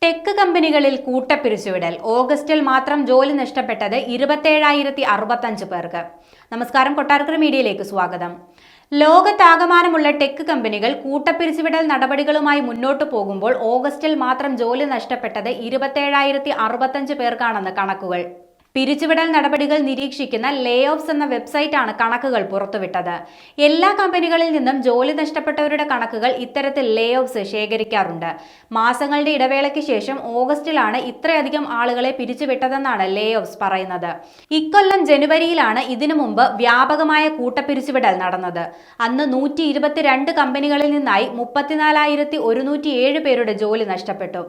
Tech കമ്പനികളിൽ കൂട്ടപ്പിരിച്ചുവിടൽ. ഓഗസ്റ്റിൽ മാത്രം ജോലി നഷ്ടപ്പെട്ടത് 27,065 പേർക്ക്. നമസ്കാരം, കൊട്ടാരക്കര മീഡിയയിലേക്ക് സ്വാഗതം. ലോകത്താകമാനമുള്ള ടെക് കമ്പനികൾ കൂട്ടപ്പിരിച്ചുവിടൽ നടപടികളുമായി മുന്നോട്ടു പോകുമ്പോൾ ഓഗസ്റ്റിൽ മാത്രം ജോലി നഷ്ടപ്പെട്ടത് 27,065 പേർക്കാണെന്ന് കണക്കുകൾ. പിരിച്ചുവിടൽ നടപടികൾ നിരീക്ഷിക്കുന്ന ലേ ഓഫ്സ് എന്ന വെബ്സൈറ്റാണ് കണക്കുകൾ പുറത്തുവിട്ടത്. എല്ലാ കമ്പനികളിൽ നിന്നും ജോലി നഷ്ടപ്പെട്ടവരുടെ കണക്കുകൾ ഇത്തരത്തിൽ ലേ ഓഫ്സ് ശേഖരിക്കാറുണ്ട്. മാസങ്ങളുടെ ഇടവേളയ്ക്ക് ശേഷം ഓഗസ്റ്റിലാണ് ഇത്രയധികം ആളുകളെ പിരിച്ചുവിട്ടതെന്നാണ് ലേ ഓഫ്സ് പറയുന്നത്. ഇക്കൊല്ലം ജനുവരിയിലാണ് ഇതിനു മുമ്പ് വ്യാപകമായ കൂട്ടപ്പിരിച്ചുവിടൽ നടന്നത്. അന്ന് 122 കമ്പനികളിൽ നിന്നായി 34,107 പേരുടെ ജോലി നഷ്ടപ്പെട്ടു.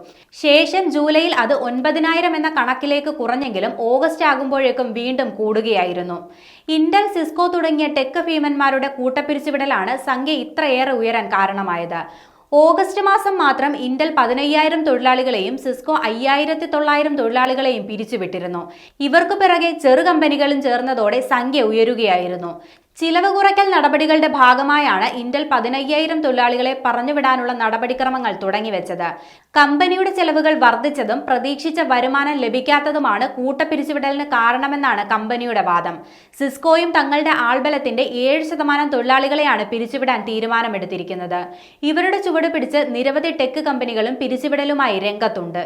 ശേഷം ജൂലൈയിൽ അത് 9,000 എന്ന കണക്കിലേക്ക് കുറഞ്ഞെങ്കിലും ഓഗസ്റ്റ് ആകുമ്പോഴേക്കും വീണ്ടും കൂടുകയായിരുന്നു. ഇന്റൽ, സിസ്കോ തുടങ്ങിയ ടെക് ഭീമന്മാരുടെ കൂട്ടപ്പിരിച്ചുവിടലാണ് സംഖ്യ ഇത്രയേറെ ഉയരാൻ കാരണമായത്. ഓഗസ്റ്റ് മാസം മാത്രം ഇന്റൽ 15,000 തൊഴിലാളികളെയും സിസ്കോ 5,900 തൊഴിലാളികളെയും പിരിച്ചുവിട്ടിരുന്നു. ഇവർക്കു പിറകെ ചെറു കമ്പനികളും ചേർന്നതോടെ സംഖ്യ ഉയരുകയായിരുന്നു. ചിലവ് കുറയ്ക്കൽ നടപടികളുടെ ഭാഗമായാണ് ഇന്റൽ 15,000 തൊഴിലാളികളെ പറഞ്ഞുവിടാനുള്ള നടപടിക്രമങ്ങൾ തുടങ്ങിവെച്ചത്. കമ്പനിയുടെ ചെലവുകൾ വർദ്ധിച്ചതും പ്രതീക്ഷിച്ച വരുമാനം ലഭിക്കാത്തതുമാണ് കൂട്ടപ്പിരിച്ചുവിടലിന് കാരണമെന്നാണ് കമ്പനിയുടെ വാദം. സിസ്കോയും തങ്ങളുടെ ആൾബലത്തിന്റെ 7% തൊഴിലാളികളെയാണ് പിരിച്ചുവിടാൻ തീരുമാനമെടുത്തിരിക്കുന്നത്. ഇവരുടെ ചുവട് പിടിച്ച് നിരവധി ടെക് കമ്പനികളും പിരിച്ചുവിടലുമായി രംഗത്തുണ്ട്.